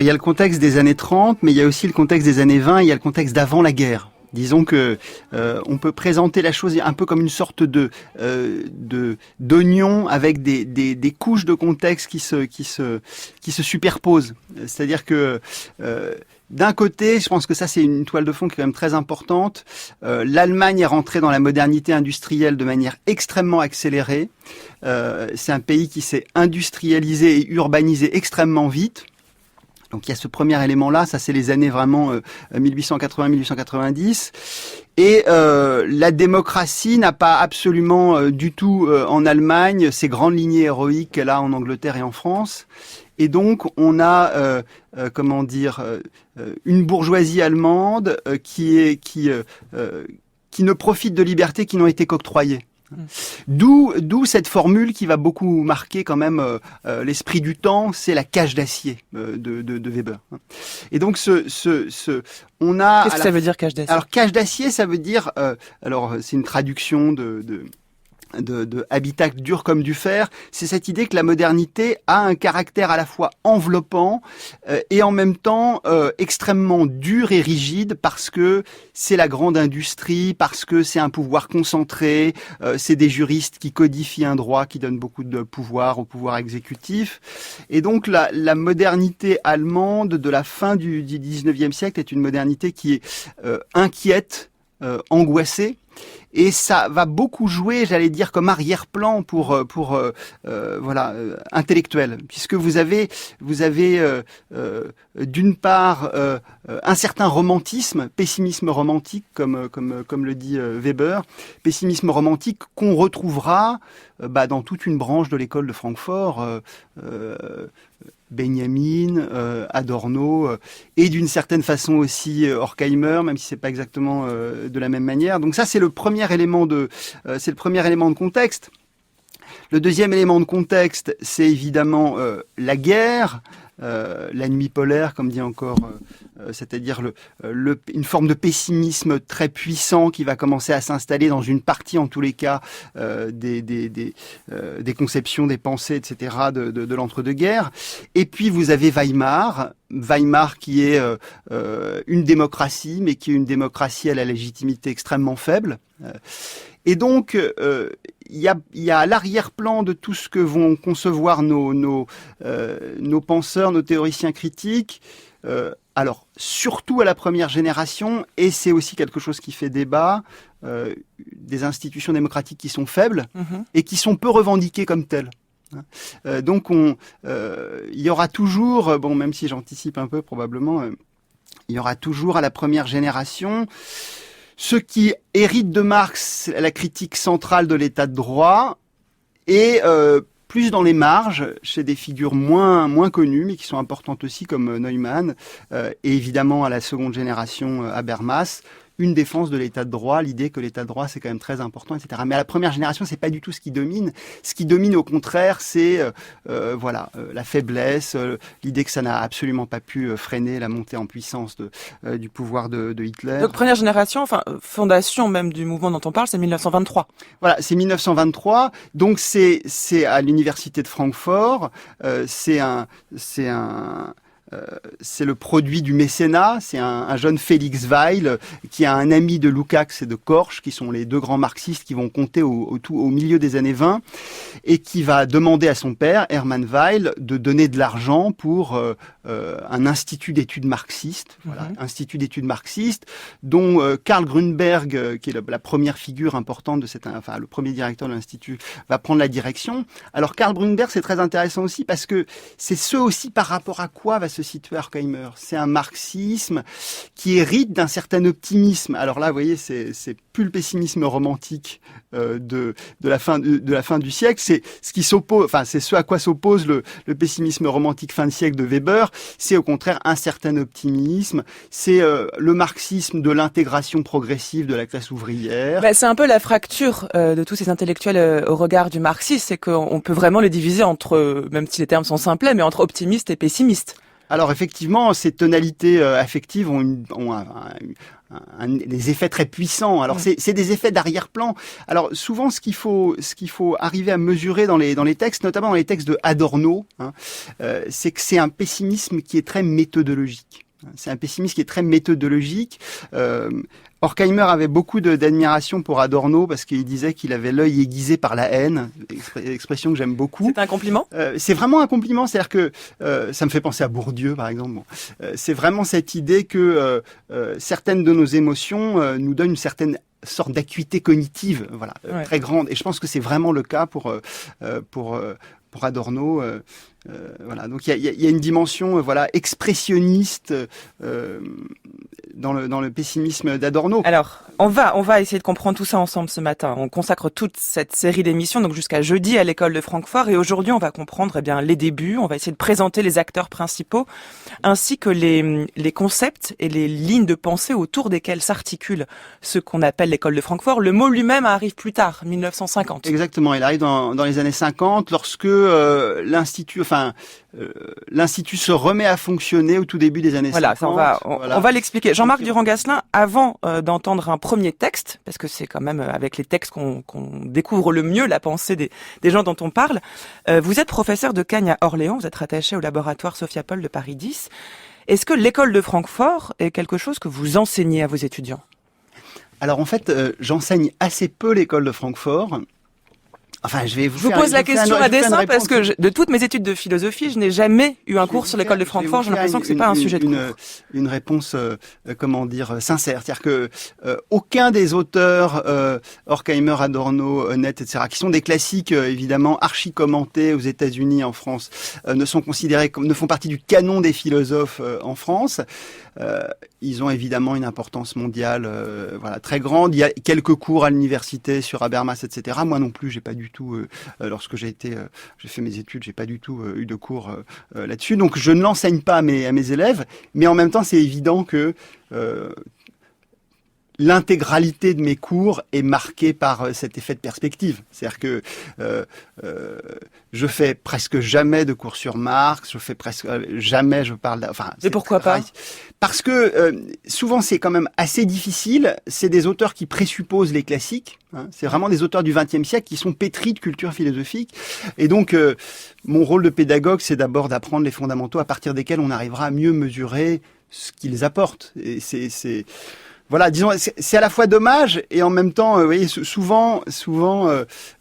Il y a le contexte des années 30, mais il y a aussi le contexte des années 20, il y a le contexte d'avant la guerre. Disons que on peut présenter la chose un peu comme une sorte d'oignon avec des couches de contexte qui se superposent. C'est-à-dire que d'un côté, je pense que ça c'est une toile de fond qui est quand même très importante. L'Allemagne est rentrée dans la modernité industrielle de manière extrêmement accélérée. C'est un pays qui s'est industrialisé et urbanisé extrêmement vite. Donc il y a ce premier élément-là, ça c'est les années vraiment 1880-1890. Et la démocratie n'a pas absolument du tout en Allemagne ces grandes lignées héroïques qu'elle a en Angleterre et en France. Et donc on a une bourgeoisie allemande qui ne profite de libertés qui n'ont été qu'octroyées. D'où cette formule qui va beaucoup marquer quand même l'esprit du temps, c'est la cage d'acier de Weber. Et donc on a. Qu'est-ce que ça veut dire cage d'acier? Alors cage d'acier, ça veut dire c'est une traduction de habitat dur comme du fer, c'est cette idée que la modernité a un caractère à la fois enveloppant et en même temps extrêmement dur et rigide parce que c'est la grande industrie, parce que c'est un pouvoir concentré, c'est des juristes qui codifient un droit qui donne beaucoup de pouvoir au pouvoir exécutif. Et donc la modernité allemande de la fin du 19e siècle est une modernité qui est inquiète, angoissée. Et ça va beaucoup jouer, j'allais dire, comme arrière-plan pour intellectuel, puisque vous avez d'une part un certain romantisme, pessimisme romantique, comme le dit Weber, pessimisme romantique qu'on retrouvera dans toute une branche de l'école de Francfort. Benjamin, Adorno et d'une certaine façon aussi Horkheimer, même si c'est pas exactement de la même manière. Donc ça c'est le premier élément de contexte. Le deuxième élément de contexte, c'est évidemment la guerre, la nuit polaire, comme dit encore, c'est-à-dire une forme de pessimisme très puissant qui va commencer à s'installer dans une partie, en tous les cas, des conceptions, des pensées, etc. de l'entre-deux-guerres. Et puis vous avez Weimar qui est une démocratie, mais qui est une démocratie à la légitimité extrêmement faible. Et donc, il y a à l'arrière-plan de tout ce que vont concevoir nos penseurs, nos théoriciens critiques, alors surtout à la première génération, et c'est aussi quelque chose qui fait débat, des institutions démocratiques qui sont faibles et qui sont peu revendiquées comme telles. Donc il y aura toujours, même si j'anticipe un peu probablement, il y aura toujours à la première génération ceux qui héritent de Marx la critique centrale de l'état de droit et plus dans les marges, chez des figures moins connues, mais qui sont importantes aussi, comme Neumann, et évidemment à la seconde génération, Habermas, une défense de l'état de droit, l'idée que l'état de droit c'est quand même très important, etc. Mais à la première génération, c'est pas du tout ce qui domine. Ce qui domine au contraire, c'est la faiblesse, l'idée que ça n'a absolument pas pu freiner la montée en puissance du pouvoir de Hitler. Donc première génération, fondation même du mouvement dont on parle, c'est 1923. Voilà, c'est 1923. Donc c'est à l'université de Francfort. C'est le produit du mécénat, c'est un jeune Félix Weil qui a un ami de Lukács et de Korsch, qui sont les deux grands marxistes qui vont compter au milieu des années 20, et qui va demander à son père, Hermann Weil, de donner de l'argent pour un institut d'études marxistes, institut d'études marxistes, dont Karl Grünberg, qui est la première figure importante de le premier directeur de l'institut, va prendre la direction. Alors Karl Grünberg, c'est très intéressant aussi parce que c'est ce aussi par rapport à quoi va se situer Horkheimer. C'est un marxisme qui hérite d'un certain optimisme. Alors là, vous voyez, c'est plus le pessimisme romantique de la fin du siècle. C'est ce qui s'oppose, c'est ce à quoi s'oppose le pessimisme romantique fin de siècle de Weber. C'est au contraire un certain optimisme. C'est le marxisme de l'intégration progressive de la classe ouvrière. C'est un peu la fracture de tous ces intellectuels au regard du marxisme, c'est qu'on peut vraiment les diviser entre, même si les termes sont simplets, mais entre optimistes et pessimistes. Alors effectivement, ces tonalités affectives ont des effets très puissants. Alors c'est des effets d'arrière-plan. Alors souvent, ce qu'il faut arriver à mesurer dans les textes, notamment dans les textes de Adorno, c'est que c'est un pessimisme qui est très méthodologique. C'est un pessimisme qui est très méthodologique. Horkheimer avait beaucoup d'admiration pour Adorno parce qu'il disait qu'il avait l'œil aiguisé par la haine, expression que j'aime beaucoup. C'est un compliment ? C'est vraiment un compliment, c'est-à-dire que ça me fait penser à Bourdieu par exemple. Bon. C'est vraiment cette idée que certaines de nos émotions nous donnent une certaine sorte d'acuité cognitive, voilà, très grande. Et je pense que c'est vraiment le cas pour Adorno. Voilà, donc il y a une dimension expressionniste dans le pessimisme d'Adorno. Alors, on va essayer de comprendre tout ça ensemble ce matin. On consacre toute cette série d'émissions, donc jusqu'à jeudi à l'école de Francfort, et aujourd'hui on va comprendre les débuts, on va essayer de présenter les acteurs principaux, ainsi que les concepts et les lignes de pensée autour desquelles s'articule ce qu'on appelle l'école de Francfort. Le mot lui-même arrive plus tard, 1950. Exactement, il arrive dans les années 50, lorsque l'Institut se remet à fonctionner au tout début des années 50. On va l'expliquer. Jean-Marc Durand-Gasselin, avant d'entendre un premier texte, parce que c'est quand même avec les textes qu'on découvre le mieux la pensée des gens dont on parle, vous êtes professeur de Cagne à Orléans, vous êtes rattaché au laboratoire Sophia Paul de Paris 10. Est-ce que l'école de Francfort est quelque chose que vous enseignez à vos étudiants ? Alors en fait, j'enseigne assez peu l'école de Francfort. Enfin, je vous pose la question à dessein parce que de toutes mes études de philosophie, je n'ai jamais eu un cours sur l'école de Francfort. J'ai l'impression que c'est pas un sujet de cours. Une réponse, sincère. C'est-à-dire que aucun des auteurs, Horkheimer, Adorno, Honneth, etc., qui sont des classiques évidemment archi commentés aux États-Unis, en France, ne font partie du canon des philosophes en France. Ils ont évidemment une importance mondiale, très grande. Il y a quelques cours à l'université sur Habermas, etc. Moi non plus, j'ai pas du tout, lorsque j'ai fait mes études, j'ai pas du tout eu de cours là-dessus. Donc je ne l'enseigne pas à mes élèves, mais en même temps, c'est évident que l'intégralité de mes cours est marquée par cet effet de perspective. C'est-à-dire que je fais presque jamais de cours sur Marx, je fais presque jamais, je parle... Et pourquoi pas ? Parce que souvent c'est quand même assez difficile, c'est des auteurs qui présupposent les classiques, c'est vraiment des auteurs du XXe siècle qui sont pétris de culture philosophique, et donc mon rôle de pédagogue c'est d'abord d'apprendre les fondamentaux à partir desquels on arrivera à mieux mesurer ce qu'ils apportent. Et voilà, disons, c'est à la fois dommage et en même temps, vous voyez, souvent,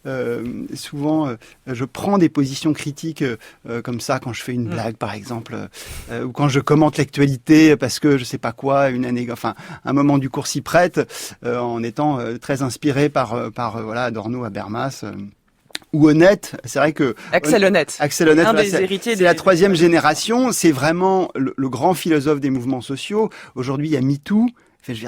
je prends des positions critiques comme ça quand je fais une blague, par exemple, ou quand je commente l'actualité parce que je sais pas quoi, un moment du cours s'y prête, en étant très inspiré par Adorno, Habermas. Ou Honneth, c'est vrai que Axel Honneth, c'est la troisième génération, c'est vraiment le grand philosophe des mouvements sociaux. Aujourd'hui, il y a MeToo.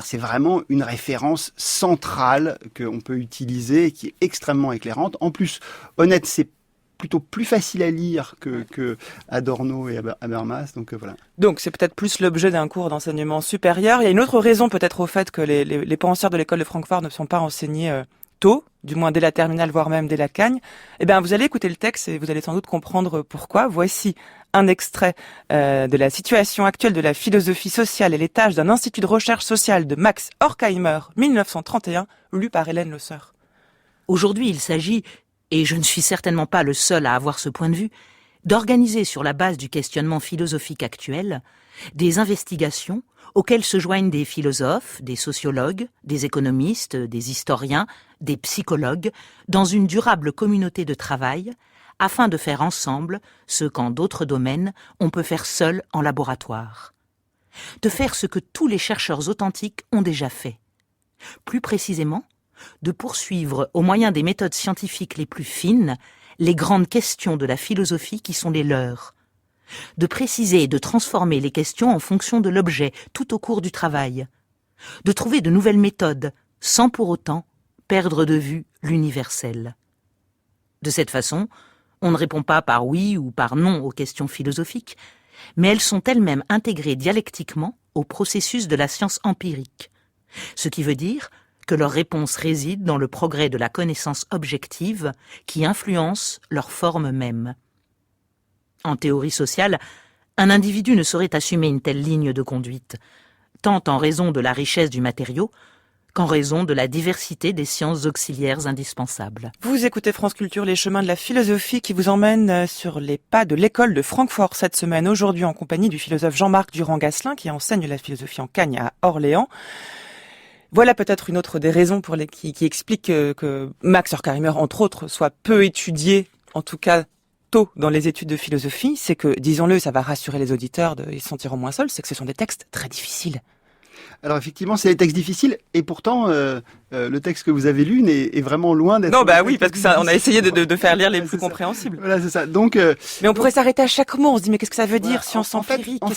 C'est vraiment une référence centrale qu'on peut utiliser et qui est extrêmement éclairante. En plus, Honneth, c'est plutôt plus facile à lire que Adorno et Habermas. Donc voilà. Donc c'est peut-être plus l'objet d'un cours d'enseignement supérieur. Il y a une autre raison peut-être au fait que les penseurs de l'école de Francfort ne sont pas enseignés tôt, du moins dès la terminale, voire même dès la Cagne. Eh bien, vous allez écouter le texte et vous allez sans doute comprendre pourquoi. Voici un extrait de la situation actuelle de la philosophie sociale et les tâches d'un institut de recherche sociale de Max Horkheimer, 1931, lu par Hélène Le Sœur. Aujourd'hui, il s'agit, et je ne suis certainement pas le seul à avoir ce point de vue, d'organiser sur la base du questionnement philosophique actuel des investigations auxquelles se joignent des philosophes, des sociologues, des économistes, des historiens, des psychologues, dans une durable communauté de travail, afin de faire ensemble ce qu'en d'autres domaines on peut faire seul en laboratoire. De faire ce que tous les chercheurs authentiques ont déjà fait. Plus précisément, de poursuivre au moyen des méthodes scientifiques les plus fines les grandes questions de la philosophie qui sont les leurs. De préciser et de transformer les questions en fonction de l'objet tout au cours du travail. De trouver de nouvelles méthodes sans pour autant perdre de vue l'universel. De cette façon, on ne répond pas par oui ou par non aux questions philosophiques, mais elles sont elles-mêmes intégrées dialectiquement au processus de la science empirique, ce qui veut dire que leur réponse réside dans le progrès de la connaissance objective qui influence leur forme même. En théorie sociale, Un individu ne saurait assumer une telle ligne de conduite, tant en raison de la richesse du matériau qu'en raison de la diversité des sciences auxiliaires indispensables. Vous écoutez France Culture, les chemins de la philosophie qui vous emmènent sur les pas de l'école de Francfort cette semaine, aujourd'hui en compagnie du philosophe Jean-Marc Durand-Gasselin qui enseigne la philosophie en Cagne à Orléans. Voilà peut-être une autre des raisons pour qui explique que Max Horkheimer, entre autres, soit peu étudié, en tout cas tôt dans les études de philosophie. C'est que, disons-le, ça va rassurer les auditeurs, ils se sentiront moins seuls, c'est que ce sont des textes très difficiles. Alors effectivement, c'est des textes difficiles et pourtant le texte que vous avez lu est vraiment loin d'être. Non, bah oui, parce que ça, on a essayé de faire lire les plus compréhensibles. Voilà, c'est ça. Donc, mais on pourrait s'arrêter à chaque mot. On se dit mais qu'est-ce que ça veut dire, science empirique? En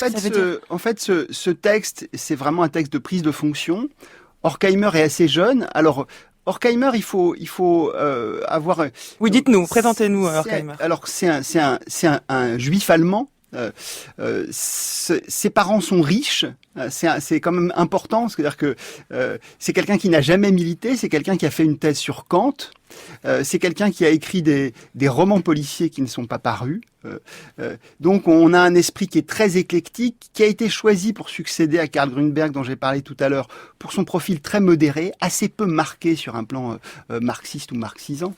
fait, ce texte, c'est vraiment un texte de prise de fonction. Horkheimer est assez jeune. Alors Horkheimer, il faut avoir. Oui, dites-nous, présentez-nous Horkheimer. Alors c'est un juif allemand. Ses parents sont riches, c'est quand même important, c'est-à-dire que c'est quelqu'un qui n'a jamais milité, c'est quelqu'un qui a fait une thèse sur Kant, c'est quelqu'un qui a écrit des romans policiers qui ne sont pas parus. Donc on a un esprit qui est très éclectique, qui a été choisi pour succéder à Karl Grünberg dont j'ai parlé tout à l'heure, pour son profil très modéré, assez peu marqué sur un plan marxiste ou marxisant.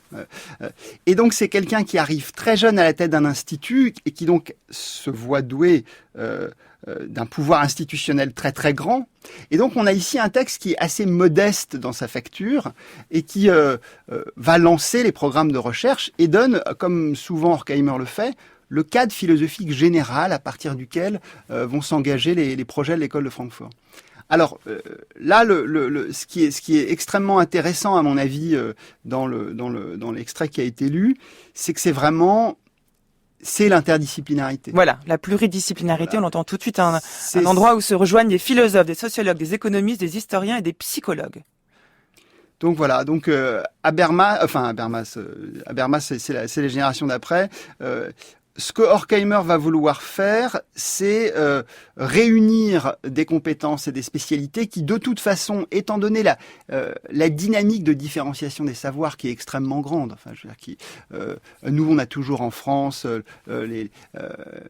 Et donc c'est quelqu'un qui arrive très jeune à la tête d'un institut et qui donc se voit doué d'un pouvoir institutionnel très très grand. Et donc on a ici un texte qui est assez modeste dans sa facture et qui va lancer les programmes de recherche et donne, comme souvent Horkheimer le fait, le cadre philosophique général à partir duquel vont s'engager les projets de l'école de Francfort. Alors là, ce qui est extrêmement intéressant à mon avis dans l'extrait qui a été lu, c'est que c'est l'interdisciplinarité. Voilà, la pluridisciplinarité, voilà. On entend tout de suite un endroit où se rejoignent des philosophes, des sociologues, des économistes, des historiens et des psychologues. Donc voilà, donc Habermas, c'est les générations d'après. Ce que Horkheimer va vouloir faire, c'est réunir des compétences et des spécialités qui, de toute façon, étant donné la dynamique de différenciation des savoirs qui est extrêmement grande. Enfin, je veux dire, nous, on a toujours en France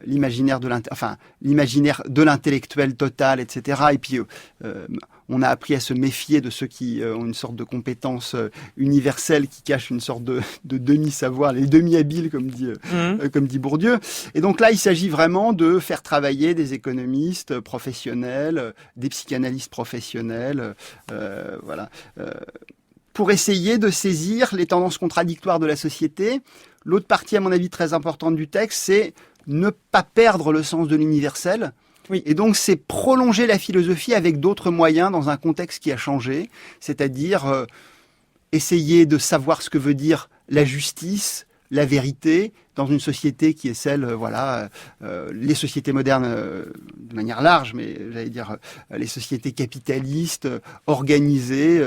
l'imaginaire de l'intellectuel total, etc. Et puis on a appris à se méfier de ceux qui ont une sorte de compétence universelle qui cache une sorte de demi-savoir, les demi-habiles, comme dit Bourdieu. Et donc là, il s'agit vraiment de faire travailler des économistes professionnels, des psychanalystes professionnels, pour essayer de saisir les tendances contradictoires de la société. L'autre partie, à mon avis, très importante du texte, c'est ne pas perdre le sens de l'universel. Oui. Et donc, c'est prolonger la philosophie avec d'autres moyens dans un contexte qui a changé, c'est-à-dire essayer de savoir ce que veut dire la justice, la vérité, dans une société qui est celle, les sociétés modernes de manière large, mais j'allais dire les sociétés capitalistes, organisées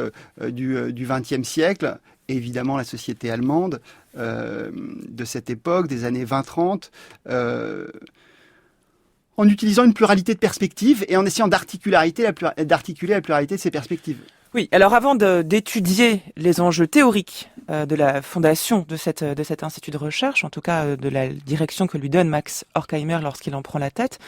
du XXe siècle, et évidemment la société allemande de cette époque, des années 20-30, en utilisant une pluralité de perspectives et en essayant d'articuler la pluralité de ces perspectives. Oui, alors avant d'étudier les enjeux théoriques de la fondation de cet institut de recherche, en tout cas de la direction que lui donne Max Horkheimer lorsqu'il en prend la tête,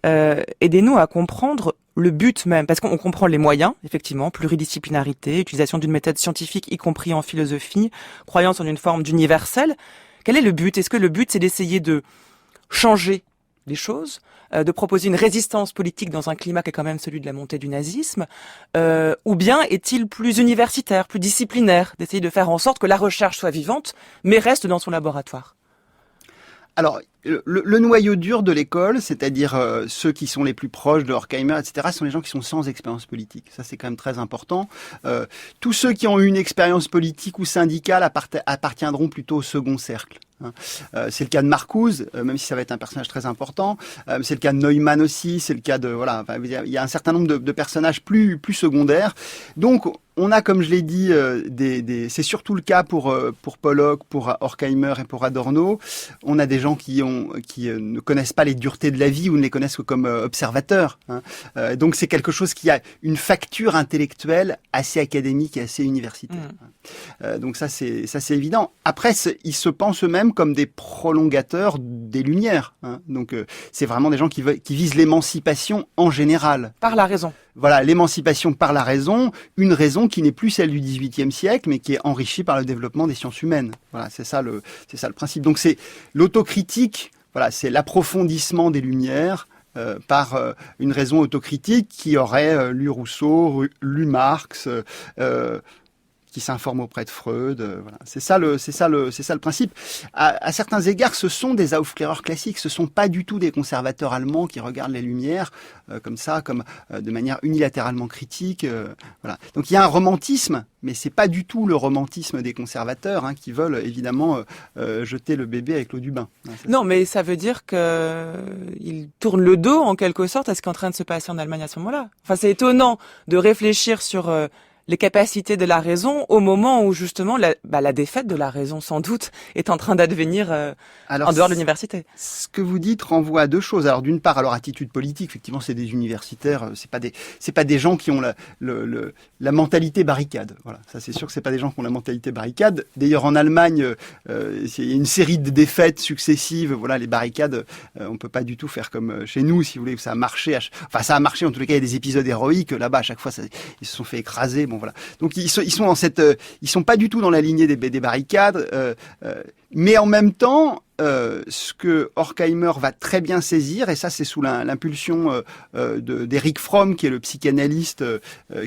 aidez-nous à comprendre le but même, parce qu'on comprend les moyens, effectivement, pluridisciplinarité, utilisation d'une méthode scientifique, y compris en philosophie, croyance en une forme d'universel. Quel est le but? Est-ce que le but, c'est d'essayer de changer les choses, de proposer une résistance politique dans un climat qui est quand même celui de la montée du nazisme, ou bien est-il plus universitaire, plus disciplinaire, d'essayer de faire en sorte que la recherche soit vivante, mais reste dans son laboratoire? Alors, le noyau dur de l'école, c'est-à-dire ceux qui sont les plus proches de Horkheimer, etc., sont les gens qui sont sans expérience politique. Ça, c'est quand même très important. Tous ceux qui ont eu une expérience politique ou syndicale appartiendront plutôt au second cercle. C'est le cas de Marcuse, même si ça va être un personnage très important. C'est le cas de Neumann aussi. C'est le cas de il y a un certain nombre de personnages plus secondaires. Donc on a, comme je l'ai dit, c'est surtout le cas pour Pollock, pour Horkheimer et pour Adorno. On a des gens qui ont ne connaissent pas les duretés de la vie ou ne les connaissent que comme observateurs. Hein. Donc c'est quelque chose qui a une facture intellectuelle assez académique et assez universitaire. Donc ça c'est évident. Après, ils se pensent eux-mêmes comme des prolongateurs des Lumières. Hein. Donc c'est vraiment des gens qui visent l'émancipation en général. Par la raison. Voilà, l'émancipation par la raison, une raison qui n'est plus celle du XVIIIe siècle, mais qui est enrichie par le développement des sciences humaines. Voilà, c'est ça le principe. Donc c'est l'autocritique, voilà, c'est l'approfondissement des Lumières par une raison autocritique qui aurait lu Rousseau, lu Marx, qui s'informe auprès de Freud. Voilà. C'est ça le principe. À certains égards, ce sont des Aufklärers classiques. Ce sont pas du tout des conservateurs allemands qui regardent les Lumières comme ça, de manière unilatéralement critique. Voilà. Donc il y a un romantisme, mais c'est pas du tout le romantisme des conservateurs qui veulent évidemment jeter le bébé avec l'eau du bain. Non, mais ça veut dire qu'ils tournent le dos en quelque sorte à ce qui est en train de se passer en Allemagne à ce moment-là. Enfin, c'est étonnant de réfléchir sur les capacités de la raison au moment où justement la défaite de la raison sans doute est en train d'advenir en dehors de l'université. Ce que vous dites renvoie à deux choses. Alors d'une part à leur attitude politique, effectivement c'est des universitaires, c'est pas des gens qui ont la mentalité barricade. Voilà, ça c'est sûr que c'est pas des gens qui ont la mentalité barricade. D'ailleurs en Allemagne, il y a une série de défaites successives. Voilà, les barricades, on peut pas du tout faire comme chez nous, si vous voulez. Ça a marché. Ça a marché en tous les cas. Il y a des épisodes héroïques là-bas. À chaque fois, ils se sont fait écraser. Bon, voilà. Donc ils sont dans ils sont pas du tout dans la lignée des barricades, mais en même temps, ce que Horkheimer va très bien saisir, et ça c'est sous l'impulsion d'Eric Fromm, qui est le psychanalyste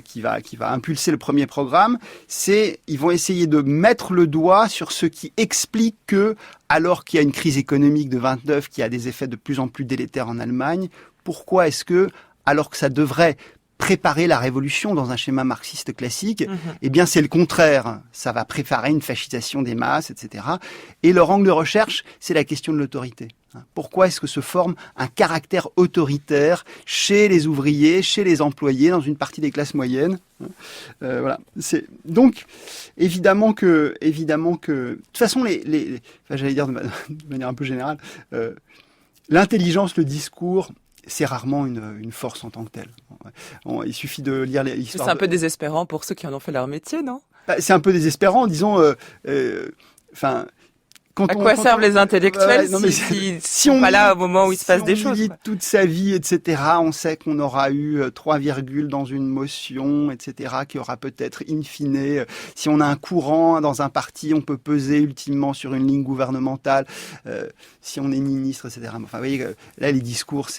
qui va impulser le premier programme, c'est ils vont essayer de mettre le doigt sur ce qui explique que, alors qu'il y a une crise économique de 29 qui a des effets de plus en plus délétères en Allemagne, pourquoi est-ce que, alors que ça devrait préparer la révolution dans un schéma marxiste classique, eh bien c'est le contraire. Ça va préparer une fascisation des masses, etc. Et leur angle de recherche, c'est la question de l'autorité. Pourquoi est-ce que se forme un caractère autoritaire chez les ouvriers, chez les employés, dans une partie des classes moyennes? Voilà. C'est donc évidemment que de toute façon j'allais dire de manière un peu générale, l'intelligence, le discours, c'est rarement une force en tant que telle. Il suffit de lire l'histoire. C'est un peu désespérant pour ceux qui en ont fait leur métier, non ? C'est un peu désespérant, disons. À quoi servent les intellectuels si on n'est pas là au moment où il se passe des choses? Si on milite toute sa vie, etc., on sait qu'on aura eu 3 virgules dans une motion, etc., qui aura peut-être in fine. Si on a un courant dans un parti, on peut peser ultimement sur une ligne gouvernementale. Si on est ministre, etc. Enfin, vous voyez, là, les discours,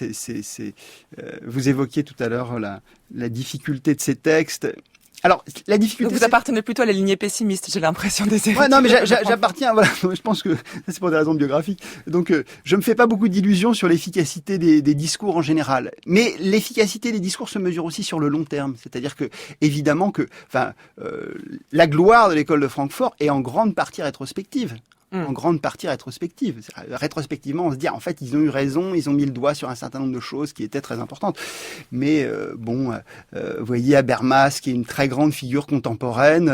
vous évoquiez tout à l'heure la difficulté de ces textes. Alors, la difficulté. Vous appartenez plutôt à la lignée pessimiste, j'ai l'impression des érudits. Ouais, non, mais j'appartiens, voilà. Je pense que c'est pour des raisons biographiques. Donc, je me fais pas beaucoup d'illusions sur l'efficacité des discours en général. Mais l'efficacité des discours se mesure aussi sur le long terme. C'est-à-dire que, évidemment la gloire de l'école de Francfort est en grande partie rétrospective. En grande partie rétrospective. Rétrospectivement, on se dit, en fait, ils ont eu raison, ils ont mis le doigt sur un certain nombre de choses qui étaient très importantes. Mais vous voyez Habermas, qui est une très grande figure contemporaine,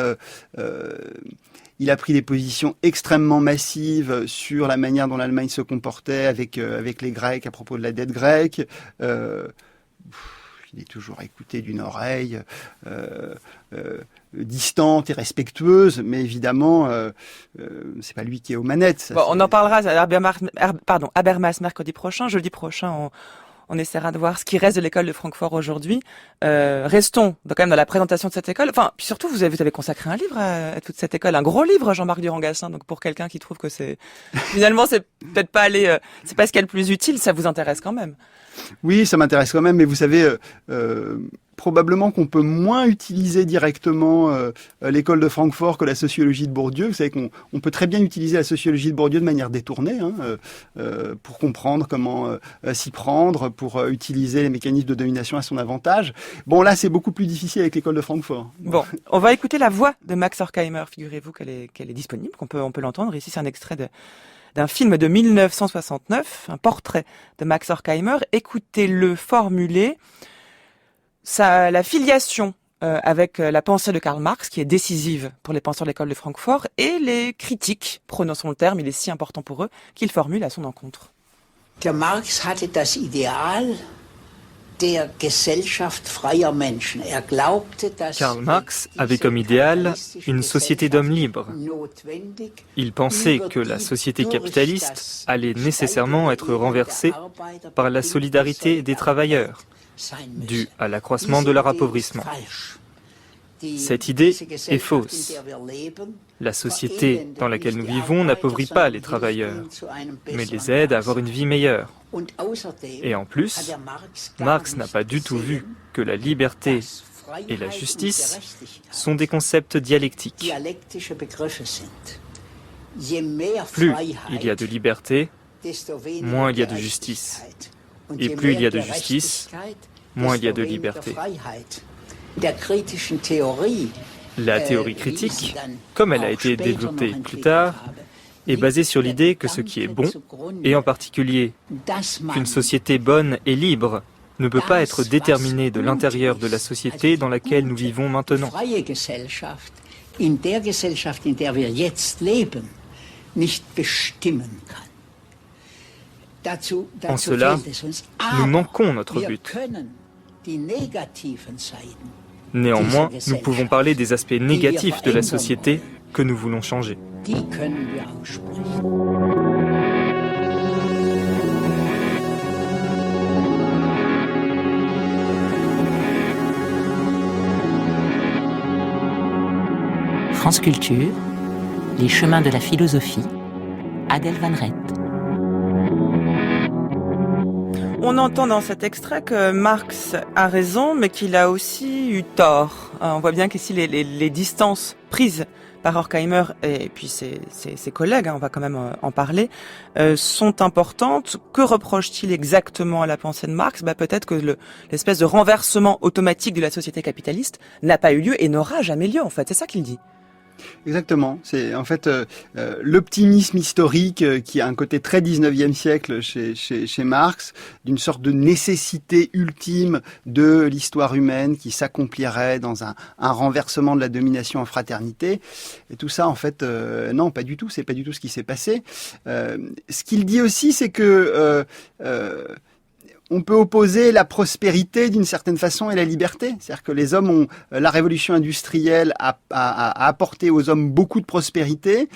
il a pris des positions extrêmement massives sur la manière dont l'Allemagne se comportait avec les Grecs à propos de la dette grecque. Il est toujours écouté d'une oreille distante et respectueuse, mais évidemment, c'est pas lui qui est aux manettes. On en parlera à Habermas mercredi prochain. Jeudi prochain, on essaiera de voir ce qui reste de l'école de Francfort aujourd'hui. Restons quand même dans la présentation de cette école. Enfin, puis surtout, vous avez consacré un livre à toute cette école, un gros livre, Jean-Marc Durand-Gassin. Donc pour quelqu'un qui trouve que finalement c'est peut-être pas c'est pas ce qu'il y a le plus utile, ça vous intéresse quand même. Oui, ça m'intéresse quand même, mais vous savez, probablement qu'on peut moins utiliser directement l'école de Francfort que la sociologie de Bourdieu. Vous savez qu'on peut très bien utiliser la sociologie de Bourdieu de manière détournée, pour comprendre comment s'y prendre, pour utiliser les mécanismes de domination à son avantage. Bon, là, c'est beaucoup plus difficile avec l'école de Francfort. Bon, on va écouter la voix de Max Horkheimer. Figurez-vous qu'elle est disponible, on peut l'entendre. Ici, c'est un extrait d'un film de 1969, un portrait de Max Horkheimer. Écoutez-le formuler la filiation avec la pensée de Karl Marx, qui est décisive pour les penseurs de l'école de Francfort, et les critiques, prononçons le terme, il est si important pour eux, qu'il formule à son encontre. Der Marx hatte das Ideal der Gesellschaft freier Menschen. glaubte, dass Karl Marx avait comme idéal une société d'hommes libres. Il pensait que la société capitaliste allait nécessairement être renversée par la solidarité des travailleurs, due à l'accroissement de leur appauvrissement. Cette idée est fausse. La société dans laquelle nous vivons n'appauvrit pas les travailleurs, mais les aide à avoir une vie meilleure. Et en plus, Marx n'a pas du tout vu que la liberté et la justice sont des concepts dialectiques. Plus il y a de liberté, moins il y a de justice. Et plus il y a de justice, moins il y a de liberté. La théorie critique, comme elle a été développée plus tard, est basée sur l'idée que ce qui est bon, et en particulier qu'une société bonne et libre, ne peut pas être déterminée de l'intérieur de la société dans laquelle nous vivons maintenant. En cela, nous manquons notre but. Néanmoins, nous pouvons parler des aspects négatifs de la société que nous voulons changer. France Culture, les chemins de la philosophie, Adèle Van Rett. On entend dans cet extrait que Marx a raison, mais qu'il a aussi eu tort. On voit bien qu'ici, les distances prises par Horkheimer et puis ses collègues, on va quand même en parler, sont importantes. Que reproche-t-il exactement à la pensée de Marx ? Peut-être que l'espèce de renversement automatique de la société capitaliste n'a pas eu lieu et n'aura jamais lieu, en fait. C'est ça qu'il dit. Exactement. C'est en fait l'optimisme historique qui a un côté très 19e siècle chez Marx, d'une sorte de nécessité ultime de l'histoire humaine qui s'accomplirait dans un renversement de la domination en fraternité. Et tout ça, en fait, non, pas du tout. C'est pas du tout ce qui s'est passé. Ce qu'il dit aussi, c'est que on peut opposer la prospérité d'une certaine façon et la liberté. C'est-à-dire que les hommes ont, la révolution industrielle a apporté aux hommes beaucoup de prospérité.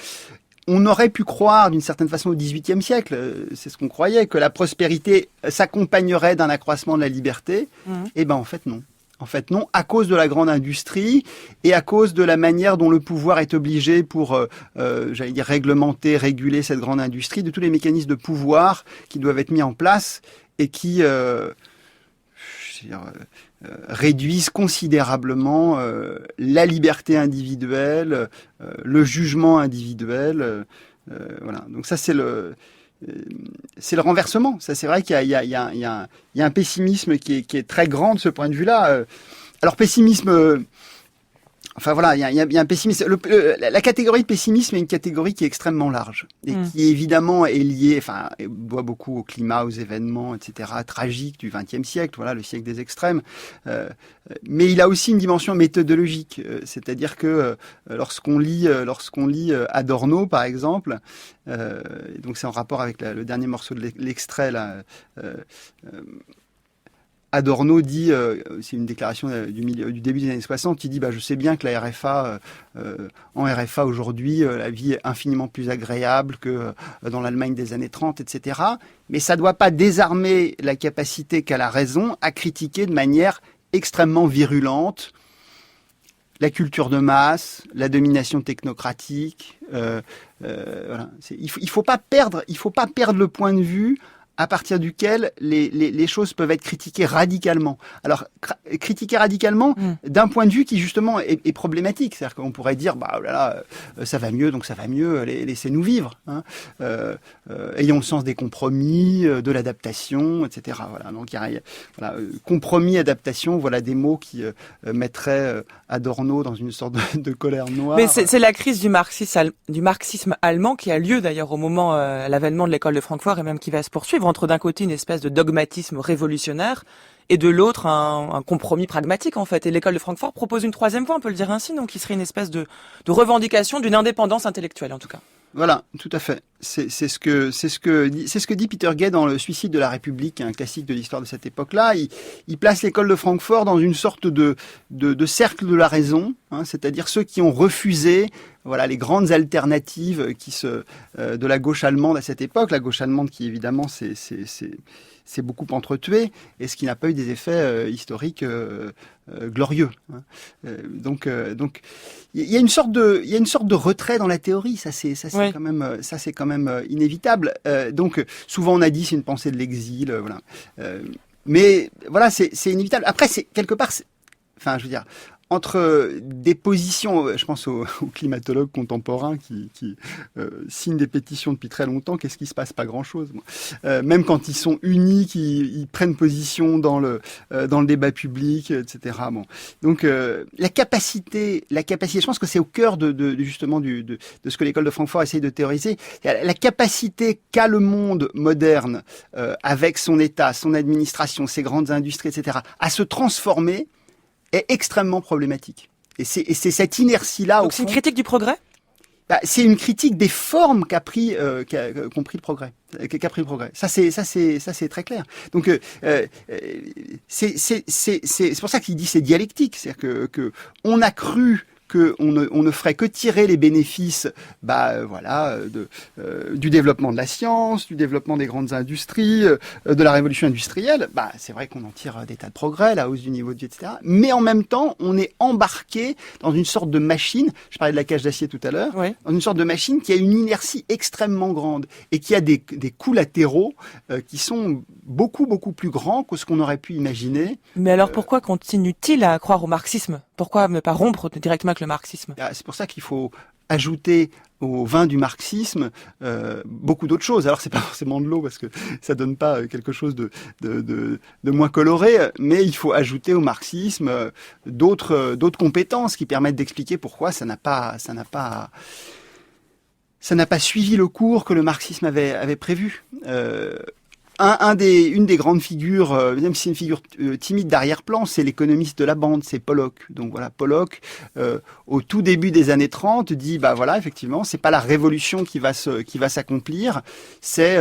On aurait pu croire d'une certaine façon au XVIIIe siècle, c'est ce qu'on croyait, que la prospérité s'accompagnerait d'un accroissement de la liberté. Et en fait non. En fait non, à cause de la grande industrie et à cause de la manière dont le pouvoir est obligé pour, j'allais dire, réglementer, réguler cette grande industrie, de tous les mécanismes de pouvoir qui doivent être mis en place et qui réduisent considérablement la liberté individuelle, le jugement individuel. Voilà. Donc ça, c'est le renversement. Ça, c'est vrai qu'il y a un pessimisme qui est très grand de ce point de vue-là. Alors, pessimisme... Enfin voilà, il y a un pessimisme. La catégorie de pessimisme est une catégorie qui est extrêmement large et qui évidemment est liée, enfin, voit beaucoup au climat, aux événements, etc. tragiques du XXe siècle, voilà, le siècle des extrêmes. Mais il a aussi une dimension méthodologique, c'est-à-dire que lorsqu'on lit Adorno, par exemple, donc c'est en rapport avec le dernier morceau de l'extrait là. Adorno dit, c'est une déclaration du début des années 60, il dit je sais bien que la RFA, en RFA aujourd'hui, la vie est infiniment plus agréable que dans l'Allemagne des années 30, etc. Mais ça ne doit pas désarmer la capacité qu'a la raison à critiquer de manière extrêmement virulente la culture de masse, la domination technocratique. Voilà. Il faut pas perdre le point de vue à partir duquel les choses peuvent être critiquées radicalement. Alors, critiquer radicalement d'un point de vue qui, justement, est problématique. C'est-à-dire qu'on pourrait dire, ça va mieux, donc ça va mieux, laissez-nous vivre. Hein. Ayons le sens des compromis, de l'adaptation, etc. Voilà. Donc, compromis, adaptation, voilà des mots qui mettraient Adorno dans une sorte de colère noire. Mais c'est la crise du marxisme allemand qui a lieu, d'ailleurs, au moment, l'avènement de l'école de Francfort, et même qui va se poursuivre, entre d'un côté une espèce de dogmatisme révolutionnaire et de l'autre un compromis pragmatique en fait. Et l'école de Francfort propose une troisième voie, on peut le dire ainsi, donc qui serait une espèce de revendication d'une indépendance intellectuelle en tout cas. Voilà, tout à fait. C'est ce que dit Peter Gay dans Le Suicide de la République, un classique de l'histoire de cette époque-là. Il place l'école de Francfort dans une sorte de cercle de la raison, hein, c'est-à-dire ceux qui ont refusé, voilà, les grandes alternatives de la gauche allemande à cette époque, la gauche allemande qui évidemment s'est beaucoup entretuée et ce qui n'a pas eu des effets historiques glorieux. Hein. Donc il y a une sorte de retrait dans la théorie, ça c'est Oui. quand même inévitable. Donc souvent on a dit c'est une pensée de l'exil, voilà. Mais voilà, c'est inévitable. Après c'est quelque part, enfin je veux dire, entre des positions, je pense aux climatologues contemporains qui signent des pétitions depuis très longtemps, qu'est-ce qui se passe? Pas grand-chose. Même quand ils sont unis, ils prennent position dans le débat public, etc. Bon, donc la capacité, je pense que c'est au cœur justement de ce que l'école de Francfort essaye de théoriser, la capacité qu'a le monde moderne avec son État, son administration, ses grandes industries, etc., à se transformer est extrêmement problématique. Et c'est cette inertie-là. Donc c'est une critique du progrès? C'est une critique des formes qu'a pris le progrès. Ça c'est très clair. Donc c'est pour ça qu'il dit c'est dialectique, c'est-à-dire que on a cru on ne ferait que tirer les bénéfices, du développement de la science, du développement des grandes industries, de la révolution industrielle. C'est vrai qu'on en tire des tas de progrès, la hausse du niveau de vie, etc. Mais en même temps, on est embarqué dans une sorte de machine. Je parlais de la cage d'acier tout à l'heure. Oui. Dans une sorte de machine qui a une inertie extrêmement grande et qui a des coûts latéraux qui sont beaucoup plus grands que ce qu'on aurait pu imaginer. Mais alors pourquoi continue-t-il à croire au marxisme? Pourquoi ne pas rompre directement avec le marxisme? C'est pour ça qu'il faut ajouter au vin du marxisme beaucoup d'autres choses. Alors c'est pas forcément de l'eau parce que ça donne pas quelque chose de moins coloré, mais il faut ajouter au marxisme d'autres compétences qui permettent d'expliquer pourquoi ça n'a pas suivi le cours que le marxisme avait prévu. Une des grandes figures, même si c'est une figure timide d'arrière-plan, c'est l'économiste de la bande, c'est Pollock. Donc voilà, Pollock, au tout début des années 30, dit effectivement, c'est pas la révolution qui va s'accomplir, c'est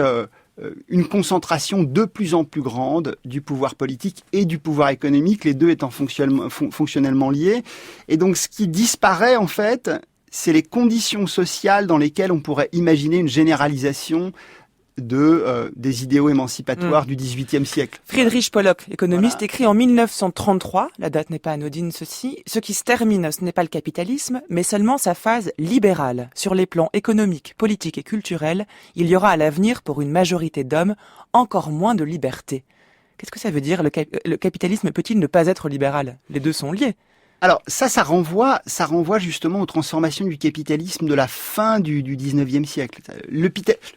une concentration de plus en plus grande du pouvoir politique et du pouvoir économique, les deux étant fonctionnellement liés. Et donc ce qui disparaît en fait, c'est les conditions sociales dans lesquelles on pourrait imaginer une généralisation des idéaux émancipatoires du XVIIIe siècle. Friedrich Pollock, économiste, Voilà. écrit en 1933, la date n'est pas anodine ceci, ce qui se termine, ce n'est pas le capitalisme, mais seulement sa phase libérale. Sur les plans économiques, politiques et culturels, il y aura à l'avenir pour une majorité d'hommes encore moins de liberté. Qu'est-ce que ça veut dire? Le capitalisme peut-il ne pas être libéral? Les deux sont liés. Alors ça renvoie justement aux transformations du capitalisme de la fin du 19e siècle. Le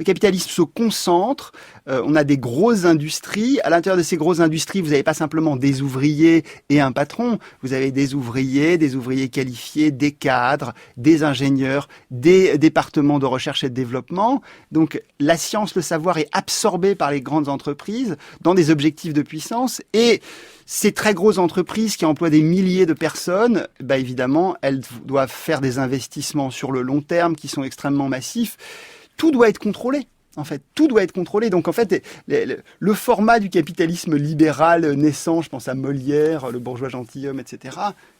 capitalisme se concentre, on a des grosses industries. À l'intérieur de ces grosses industries, vous n'avez pas simplement des ouvriers et un patron, vous avez des ouvriers qualifiés, des cadres, des ingénieurs, des départements de recherche et de développement. Donc la science, le savoir est absorbé par les grandes entreprises dans des objectifs de puissance et ces très grosses entreprises qui emploient des milliers de personnes, évidemment, elles doivent faire des investissements sur le long terme qui sont extrêmement massifs. Tout doit être contrôlé. En fait, tout doit être contrôlé. Donc, en fait, le format du capitalisme libéral naissant, je pense à Molière, le bourgeois gentilhomme, etc.,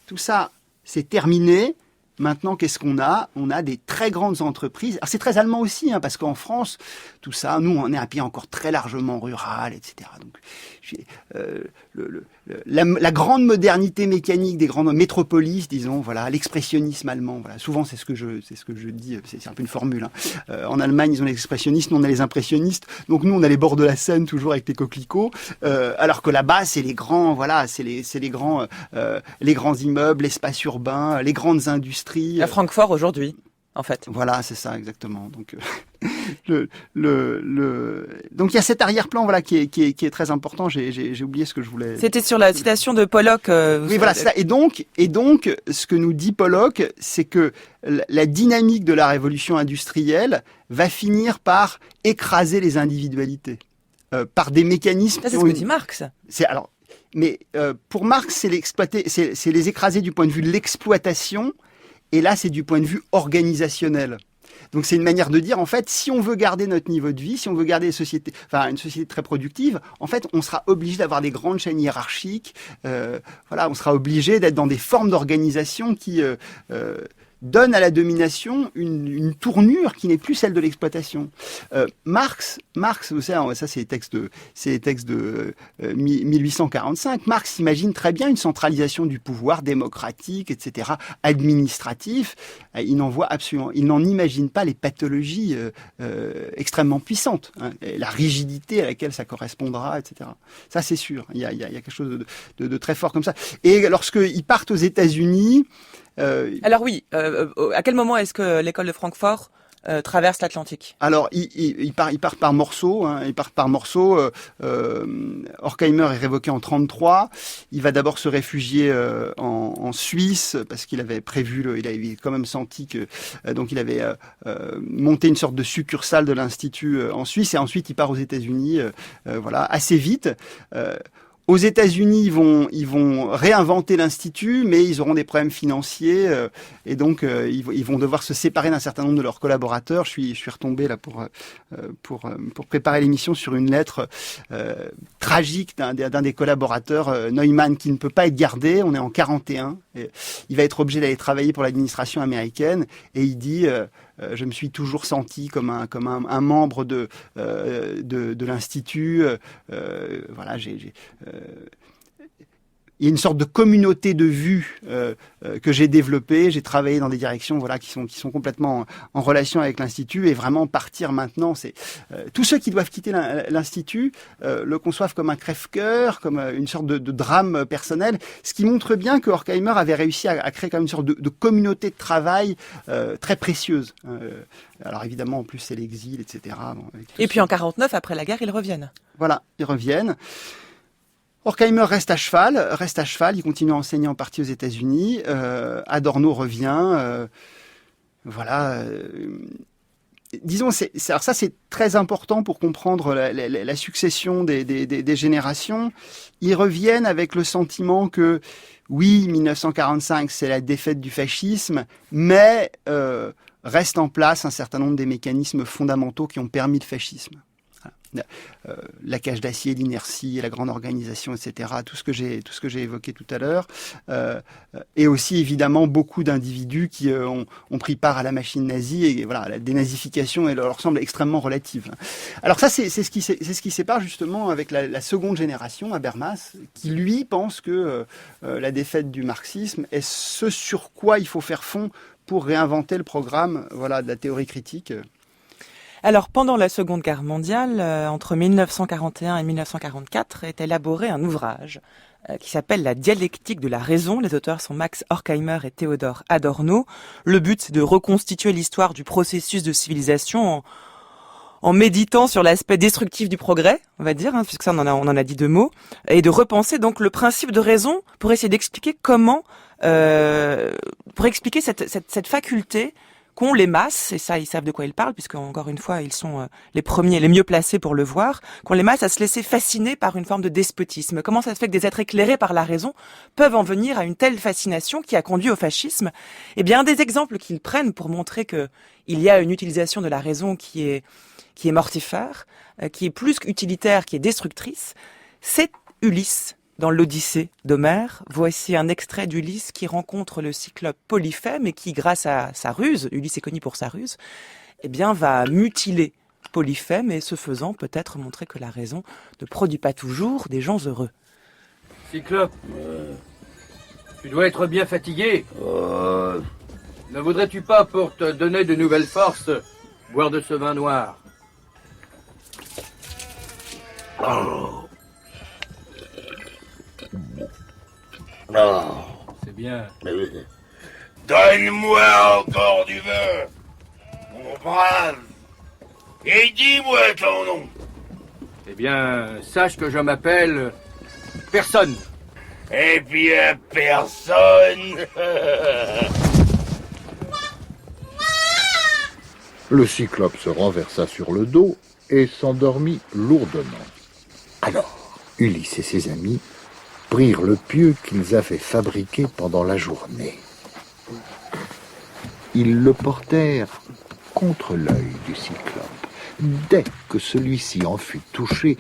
tout ça, c'est terminé. Maintenant, qu'est-ce qu'on a? On a des très grandes entreprises. Alors, c'est très allemand aussi, parce qu'en France, tout ça, nous, on est un pays encore très largement rural, etc. Donc, la grande modernité mécanique des grandes métropolis, disons, voilà, l'expressionnisme allemand. Voilà, souvent, c'est ce que je dis. C'est un peu une formule. En Allemagne, ils ont les expressionnistes, nous, on a les impressionnistes. Donc, nous, on a les bords de la Seine toujours avec des coquelicots, alors que là-bas, c'est les grands, voilà, c'est les grands immeubles, l'espace urbain, les grandes industries. À Francfort aujourd'hui, en fait. Voilà, c'est ça exactement. Donc donc il y a cet arrière-plan voilà qui est très important. J'ai oublié ce que je voulais. C'était sur la citation de Pollock. Oui, voilà, c'est ça. Et donc ce que nous dit Pollock, c'est que la dynamique de la révolution industrielle va finir par écraser les individualités par des mécanismes. Ça, c'est ce que dit Marx. Mais pour Marx, c'est les écraser du point de vue de l'exploitation. Et là, c'est du point de vue organisationnel. Donc c'est une manière de dire, en fait, si on veut garder notre niveau de vie, si on veut garder une société très productive, en fait, on sera obligé d'avoir des grandes chaînes hiérarchiques. On sera obligé d'être dans des formes d'organisation qui donne à la domination une tournure qui n'est plus celle de l'exploitation. Marx, vous savez, ça c'est les textes de 1845. Marx imagine très bien une centralisation du pouvoir démocratique, etc., administratif. Il n'en imagine pas les pathologies extrêmement puissantes, hein, la rigidité à laquelle ça correspondra, etc. Ça c'est sûr. Il y a quelque chose de très fort comme ça. Et lorsqu'ils partent aux États-Unis. Alors oui, à quel moment est-ce que l'école de Francfort traverse l'Atlantique? Alors, il part par morceaux. Hein, il part par morceaux. Horkheimer est révoqué en 1933. Il va d'abord se réfugier en Suisse parce qu'il avait prévu, il avait quand même senti que donc il avait monté une sorte de succursale de l'institut en Suisse, et ensuite il part aux États-Unis. Assez vite. Aux États-Unis, ils vont réinventer l'institut, mais ils auront des problèmes financiers et donc ils vont devoir se séparer d'un certain nombre de leurs collaborateurs. Je suis retombé là pour préparer l'émission sur une lettre tragique d'un des collaborateurs, Neumann, qui ne peut pas être gardé. On est en 41. Il va être obligé d'aller travailler pour l'administration américaine et il dit je me suis toujours senti comme un membre de l'institut. Il y a une sorte de communauté de vues que j'ai développée. J'ai travaillé dans des directions qui sont complètement en relation avec l'Institut, et vraiment partir maintenant, c'est tous ceux qui doivent quitter l'Institut le conçoivent comme un crève-cœur, comme une sorte de drame personnel, ce qui montre bien que Horkheimer avait réussi à créer comme une sorte de communauté de travail très précieuse. Alors évidemment, en plus, c'est l'exil, etc. Et puis en 49, après la guerre, ils reviennent. Voilà, ils reviennent. Horkheimer reste à cheval, il continue à enseigner en partie aux États-Unis. Adorno revient. Disons, alors ça c'est très important pour comprendre la succession des générations. Ils reviennent avec le sentiment que, oui, 1945 c'est la défaite du fascisme, mais reste en place un certain nombre des mécanismes fondamentaux qui ont permis le fascisme. La cage d'acier, l'inertie, la grande organisation, etc. Tout ce que j'ai évoqué tout à l'heure, et aussi évidemment beaucoup d'individus qui ont pris part à la machine nazie, et la dénazification leur semble extrêmement relative. Alors ça c'est ce qui sépare justement avec la seconde génération, Habermas, qui lui pense que la défaite du marxisme est ce sur quoi il faut faire fond pour réinventer le programme de la théorie critique. Alors, pendant la Seconde Guerre mondiale, entre 1941 et 1944, est élaboré un ouvrage qui s'appelle La dialectique de la raison. Les auteurs sont Max Horkheimer et Theodor Adorno. Le but, c'est de reconstituer l'histoire du processus de civilisation en méditant sur l'aspect destructif du progrès, on va dire, puisque ça, on en a dit deux mots, et de repenser donc le principe de raison pour essayer d'expliquer comment, pour expliquer cette faculté qu'ont les masses, et ça ils savent de quoi ils parlent, puisque encore une fois ils sont les premiers, les mieux placés pour le voir, qu'ont les masses à se laisser fasciner par une forme de despotisme. Comment ça se fait que des êtres éclairés par la raison peuvent en venir à une telle fascination qui a conduit au fascisme? Eh bien, un des exemples qu'ils prennent pour montrer que il y a une utilisation de la raison qui est mortifère, qui est plus qu'utilitaire, qui est destructrice, c'est Ulysse. Dans l'Odyssée d'Homère, voici un extrait d'Ulysse qui rencontre le cyclope Polyphème et qui, grâce à sa ruse, Ulysse est connu pour sa ruse, va mutiler Polyphème et, ce faisant, peut-être montrer que la raison ne produit pas toujours des gens heureux. Cyclope, tu dois être bien fatigué. Ne voudrais-tu pas, pour te donner de nouvelles forces, boire de ce vin noir? Non. C'est bien. Donne-moi encore du vin, mon brave. Et dis-moi ton nom. Eh bien, sache que je m'appelle Personne. Eh bien, personne. Le cyclope se renversa sur le dos et s'endormit lourdement. Alors, Ulysse et ses amis prirent le pieu qu'ils avaient fabriqué pendant la journée. Ils le portèrent contre l'œil du Cyclope. Dès que celui-ci en fut touché,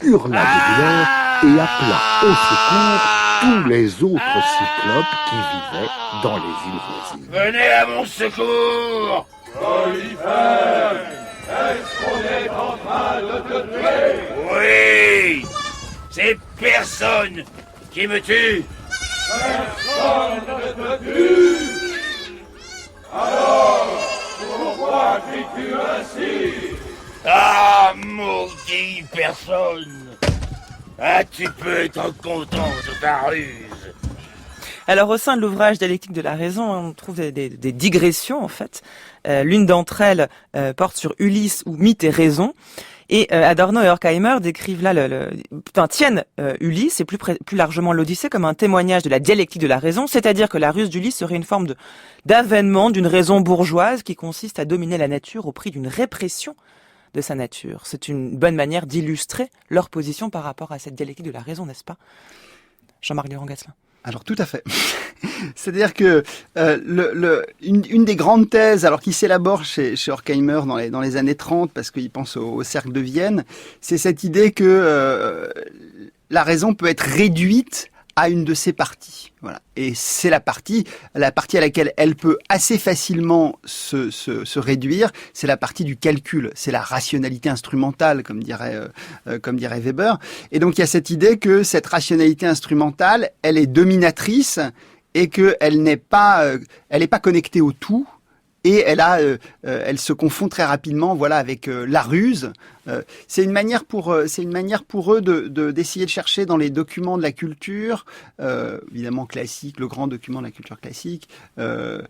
il hurla de douleur et appela au secours tous les autres Cyclopes qui vivaient dans les îles voisines. Venez à mon secours! Polyphème, est-ce qu'on est en train de te tuer? Oui! C'est personne qui me tue! Personne ne te tue! Alors, pourquoi cries-tu ainsi? Ah, maudit personne! Ah, tu peux être content de ta ruse! Alors au sein de l'ouvrage Dialectique de la raison, on trouve des digressions en fait. L'une d'entre elles porte sur Ulysse ou mythe et raison. Et Adorno et Horkheimer décrivent là tiennent Ulysse et plus largement l'Odyssée comme un témoignage de la dialectique de la raison, c'est-à-dire que la ruse d'Ulysse serait une forme d'avènement d'une raison bourgeoise qui consiste à dominer la nature au prix d'une répression de sa nature. C'est une bonne manière d'illustrer leur position par rapport à cette dialectique de la raison, n'est-ce pas, Jean-Marc Durand-Gazlin? Alors tout à fait. C'est-à-dire que une des grandes thèses, alors qui s'élabore chez Horkheimer dans les années 30, parce qu'il pense au cercle de Vienne, c'est cette idée que la raison peut être réduite à une de ses parties. Voilà. Et c'est la partie à laquelle elle peut assez facilement se réduire, c'est la partie du calcul, c'est la rationalité instrumentale, comme dirait Weber. Et donc il y a cette idée que cette rationalité instrumentale, elle est dominatrice et qu'elle n'est pas connectée au tout. Et elle se confond très rapidement, voilà, avec la ruse. C'est une manière pour eux d'essayer de chercher dans les documents de la culture, évidemment classique, le grand document de la culture classique, le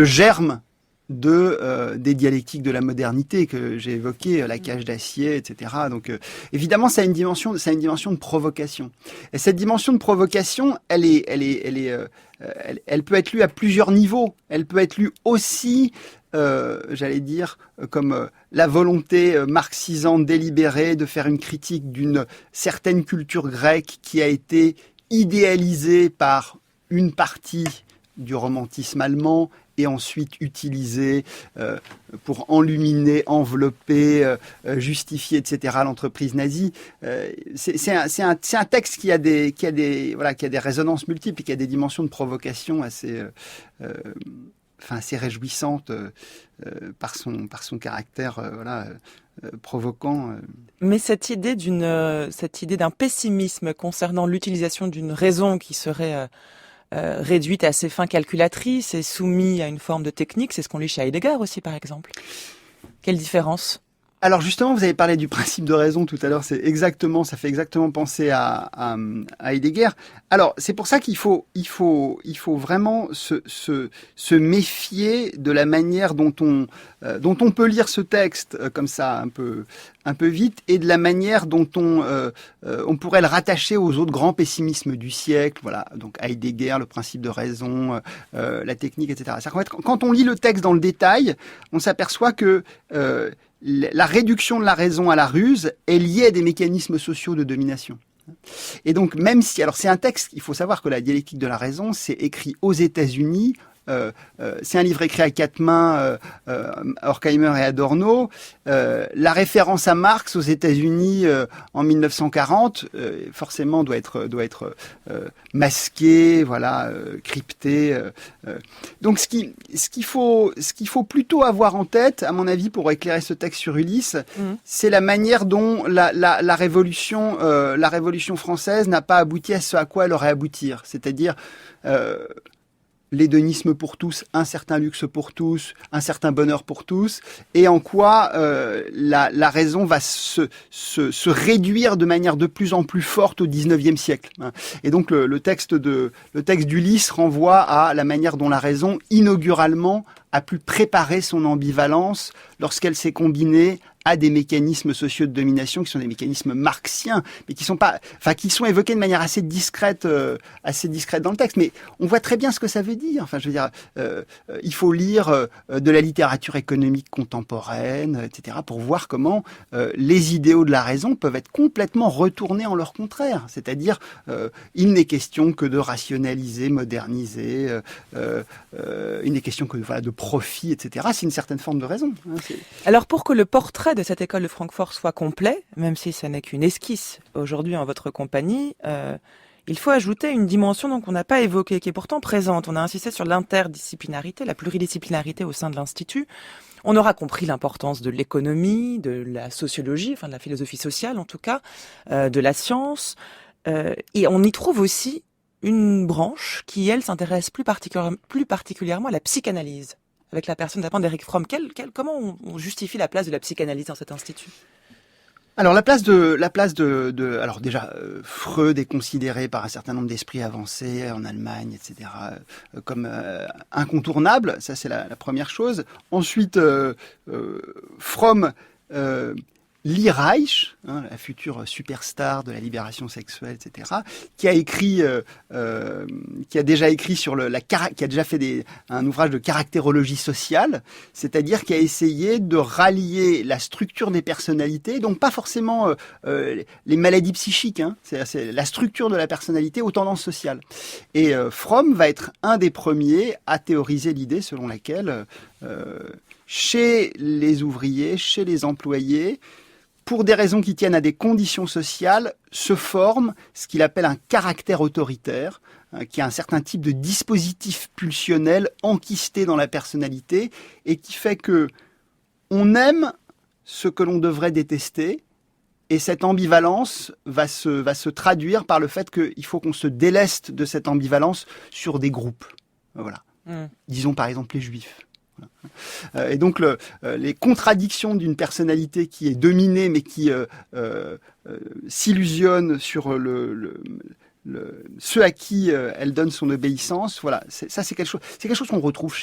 germe des dialectiques de la modernité que j'ai évoqué, la cage d'acier, etc. Donc évidemment, ça a une dimension de provocation. Et cette dimension de provocation, elle peut être lue à plusieurs niveaux. Elle peut être lue aussi, j'allais dire, comme la volonté marxisante délibérée de faire une critique d'une certaine culture grecque qui a été idéalisée par une partie du romantisme allemand et ensuite utilisée pour enluminer, envelopper, justifier, etc. l'entreprise nazie. C'est un texte qui a des résonances multiples et qui a des dimensions de provocation assez réjouissantes par son caractère provoquant. Mais cette idée d'un pessimisme concernant l'utilisation d'une raison qui serait réduite à ses fins calculatrices et soumise à une forme de technique, c'est ce qu'on lit chez Heidegger aussi, par exemple. Quelle différence? Alors justement, vous avez parlé du principe de raison tout à l'heure, ça fait exactement penser à Heidegger. Alors c'est pour ça qu'il faut vraiment se méfier de la manière dont on peut lire ce texte comme ça un peu vite et de la manière dont on pourrait le rattacher aux autres grands pessimismes du siècle. Voilà, donc Heidegger, le principe de raison, la technique, etc. C'est-à-dire qu'en fait, quand on lit le texte dans le détail, on s'aperçoit que la réduction de la raison à la ruse est liée à des mécanismes sociaux de domination. Et donc, même si, alors c'est un texte, il faut savoir que la dialectique de la raison, c'est écrit aux États-Unis. C'est un livre écrit à quatre mains, Horkheimer et Adorno. La référence à Marx aux États-Unis en 1940, forcément doit être masquée, voilà, cryptée. Donc ce qu'il faut plutôt avoir en tête, à mon avis, pour éclairer ce texte sur Ulysse, c'est la manière dont la révolution française n'a pas abouti à ce à quoi elle aurait aboutir, c'est-à-dire l'hédonisme pour tous, un certain luxe pour tous, un certain bonheur pour tous, et en quoi la raison va se réduire de manière de plus en plus forte au XIXe siècle. Et donc le texte d'Ulysse renvoie à la manière dont la raison, inauguralement, a pu préparer son ambivalence lorsqu'elle s'est combinée à des mécanismes sociaux de domination qui sont des mécanismes marxiens, mais qui sont évoqués de manière assez discrète dans le texte. Mais on voit très bien ce que ça veut dire. Enfin, je veux dire, il faut lire de la littérature économique contemporaine, etc., pour voir comment les idéaux de la raison peuvent être complètement retournés en leur contraire. C'est-à-dire, il n'est question que de rationaliser, moderniser, il n'est question que de profit, etc. C'est une certaine forme de raison. Alors, pour que le portrait de cette école de Francfort soit complet, même si ce n'est qu'une esquisse aujourd'hui en votre compagnie, il faut ajouter une dimension qu'on n'a pas évoquée, qui est pourtant présente. On a insisté sur l'interdisciplinarité, la pluridisciplinarité au sein de l'Institut. On aura compris l'importance de l'économie, de la sociologie, enfin de la philosophie sociale en tout cas, de la science. Et on y trouve aussi une branche qui, elle, s'intéresse plus particulièrement à la psychanalyse, avec la personne notamment d'Eric Fromm. Comment on justifie la place de la psychanalyse dans cet institut ? Alors alors déjà Freud est considéré par un certain nombre d'esprits avancés en Allemagne, etc., comme incontournable. Ça, c'est la première chose. Ensuite, Fromm lit Reich, la future superstar de la libération sexuelle, etc., qui a déjà écrit sur qui a déjà fait un ouvrage de caractérologie sociale, c'est-à-dire qui a essayé de rallier la structure des personnalités, donc pas forcément les maladies psychiques, c'est la structure de la personnalité aux tendances sociales. Et Fromm va être un des premiers à théoriser l'idée selon laquelle chez les ouvriers, chez les employés, pour des raisons qui tiennent à des conditions sociales, se forme ce qu'il appelle un caractère autoritaire, qui a un certain type de dispositif pulsionnel enquisté dans la personnalité et qui fait que on aime ce que l'on devrait détester, et cette ambivalence va se traduire par le fait qu'il faut qu'on se déleste de cette ambivalence sur des groupes. Voilà. Disons par exemple les Juifs. Et donc les contradictions d'une personnalité qui est dominée mais qui s'illusionne sur ceux à qui elle donne son obéissance, voilà, c'est quelque chose qu'on retrouve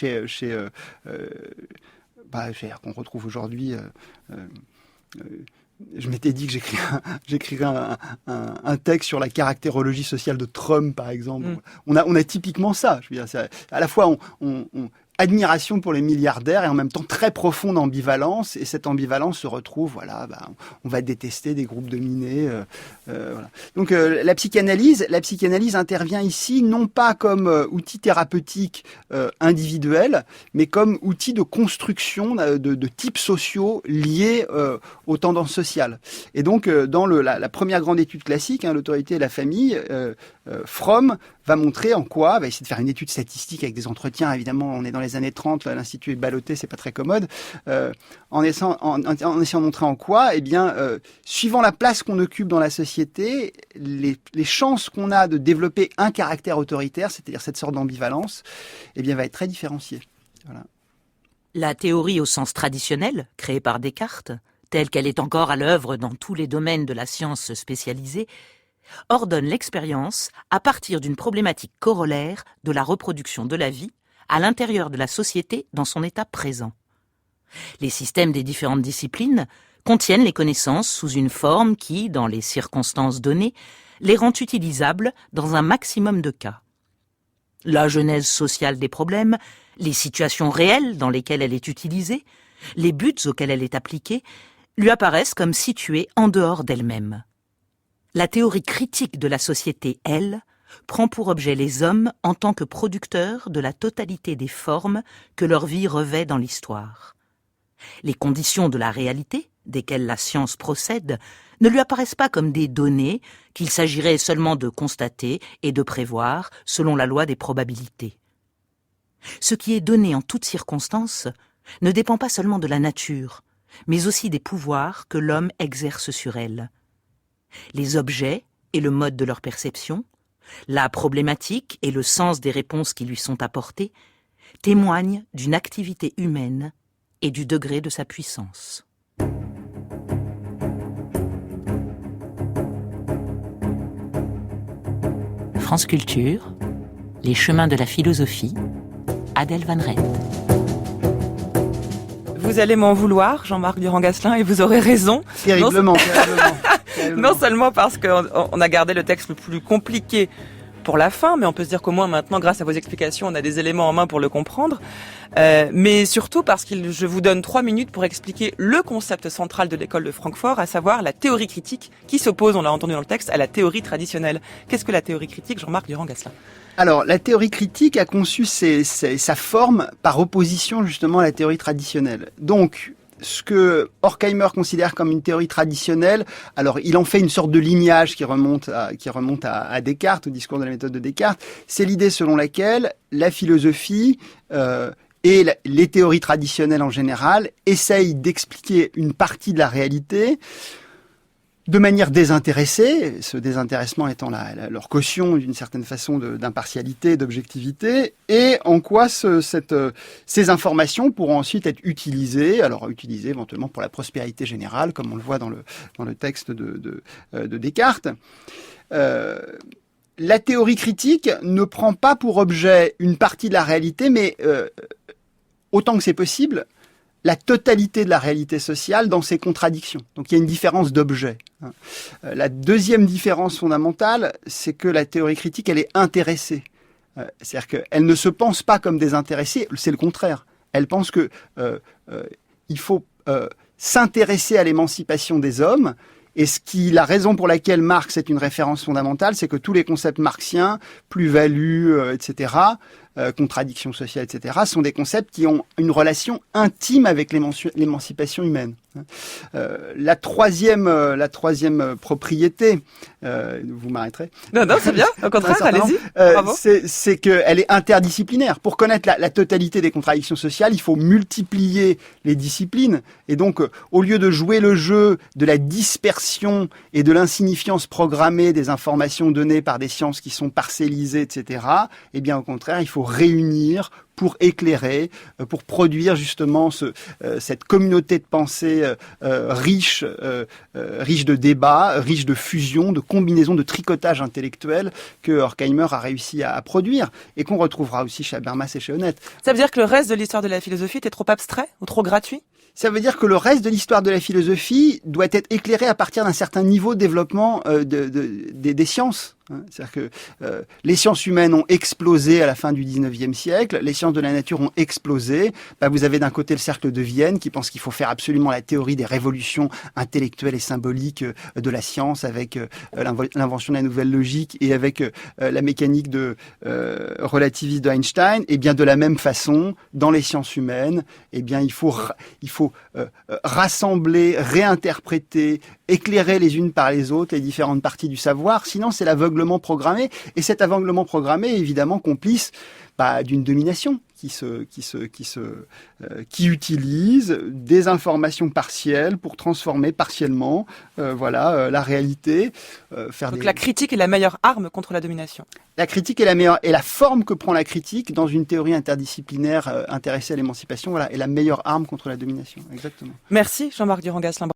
qu'on retrouve aujourd'hui. Je m'étais dit que j'écrirais un texte sur la caractérologie sociale de Trump, par exemple. On a typiquement ça. Je veux dire, c'est à la fois admiration pour les milliardaires et en même temps très profonde ambivalence, et cette ambivalence se retrouve, on va détester des groupes dominés. Voilà. Donc la psychanalyse intervient ici non pas comme outil thérapeutique individuel, mais comme outil de construction de types sociaux liés aux tendances sociales. Et donc dans la première grande étude classique, l'autorité et la famille, Fromm va montrer va essayer de faire une étude statistique avec des entretiens. Évidemment, on est dans les années 30, l'Institut est ballotté, c'est pas très commode. En essayant de montrer en quoi, suivant la place qu'on occupe dans la société, les chances qu'on a de développer un caractère autoritaire, c'est-à-dire cette sorte d'ambivalence, va être très différenciée. Voilà. La théorie au sens traditionnel, créée par Descartes, telle qu'elle est encore à l'œuvre dans tous les domaines de la science spécialisée, ordonne l'expérience à partir d'une problématique corollaire de la reproduction de la vie à l'intérieur de la société dans son état présent. Les systèmes des différentes disciplines contiennent les connaissances sous une forme qui, dans les circonstances données, les rend utilisables dans un maximum de cas. La genèse sociale des problèmes, les situations réelles dans lesquelles elle est utilisée, les buts auxquels elle est appliquée, lui apparaissent comme situés en dehors d'elle-même. La théorie critique de la société, elle, prend pour objet les hommes en tant que producteurs de la totalité des formes que leur vie revêt dans l'histoire. Les conditions de la réalité, desquelles la science procède, ne lui apparaissent pas comme des données qu'il s'agirait seulement de constater et de prévoir selon la loi des probabilités. Ce qui est donné en toutes circonstances ne dépend pas seulement de la nature, mais aussi des pouvoirs que l'homme exerce sur elle. Les objets et le mode de leur perception, la problématique et le sens des réponses qui lui sont apportées témoignent d'une activité humaine et du degré de sa puissance. France Culture, les chemins de la philosophie, Adèle Van Rent. vous allez m'en vouloir, Jean-Marc Durand-Gasselin, et vous aurez raison. Terriblement. Non seulement parce qu'on a gardé le texte le plus compliqué pour la fin, mais on peut se dire qu'au moins maintenant, grâce à vos explications, on a des éléments en main pour le comprendre. Mais surtout parce que je vous donne 3 minutes pour expliquer le concept central de l'école de Francfort, à savoir la théorie critique qui s'oppose, on l'a entendu dans le texte, à la théorie traditionnelle. Qu'est-ce que la théorie critique, Jean-Marc Durand-Gasselin ? Alors, la théorie critique a conçu sa forme par opposition justement à la théorie traditionnelle. Donc, ce que Horkheimer considère comme une théorie traditionnelle, alors il en fait une sorte de lignage qui remonte à Descartes, au discours de la méthode de Descartes. C'est l'idée selon laquelle la philosophie et les théories traditionnelles en général essayent d'expliquer une partie de la réalité de manière désintéressée, ce désintéressement étant leur caution d'une certaine façon d'impartialité, d'objectivité, et en quoi ces informations pourront ensuite être utilisées, éventuellement pour la prospérité générale, comme on le voit dans le texte de Descartes. La théorie critique ne prend pas pour objet une partie de la réalité, mais autant que c'est possible, la totalité de la réalité sociale dans ses contradictions. Donc il y a une différence d'objet. La deuxième différence fondamentale, c'est que la théorie critique, elle est intéressée. C'est-à-dire qu'elle ne se pense pas comme désintéressée, c'est le contraire. Elle pense que il faut s'intéresser à l'émancipation des hommes. Et la raison pour laquelle Marx est une référence fondamentale, c'est que tous les concepts marxiens, plus-value, etc., contradiction sociale, etc., sont des concepts qui ont une relation intime avec l'émancipation humaine. La troisième propriété, vous m'arrêterez. Non, c'est bien. Au contraire, allez-y. Bravo. C'est qu'elle est interdisciplinaire. Pour connaître la totalité des contradictions sociales, il faut multiplier les disciplines. Et donc, au lieu de jouer le jeu de la dispersion et de l'insignifiance programmée des informations données par des sciences qui sont parcellisées, etc., eh bien, au contraire, il faut réunir pour éclairer, pour produire justement cette communauté de pensée riche de débats, riche de fusions, de combinaisons, de tricotage intellectuel que Horkheimer a réussi à produire et qu'on retrouvera aussi chez Habermas et chez Honneth. Ça veut dire que le reste de l'histoire de la philosophie était trop abstrait ou trop gratuit ? Ça veut dire que le reste de l'histoire de la philosophie doit être éclairé à partir d'un certain niveau de développement des sciences. C'est-à-dire que les sciences humaines ont explosé à la fin du 19e siècle, les sciences de la nature ont explosé. Vous avez d'un côté le cercle de Vienne qui pense qu'il faut faire absolument la théorie des révolutions intellectuelles et symboliques de la science avec l'invention de la nouvelle logique et avec la mécanique relativiste d'Einstein. Et bien de la même façon, dans les sciences humaines, eh bien il faut rassembler, réinterpréter, éclairer les unes par les autres les différentes parties du savoir. Sinon, c'est l'aveuglement programmé, et cet aveuglement programmé est évidemment complice d'une domination qui utilise des informations partielles pour transformer partiellement la réalité. Donc la critique est la meilleure arme contre la domination. La critique est la meilleure, et la forme que prend la critique dans une théorie interdisciplinaire intéressée à l'émancipation, est la meilleure arme contre la domination. Exactement. Merci Jean-Marc Durand-Gasselin.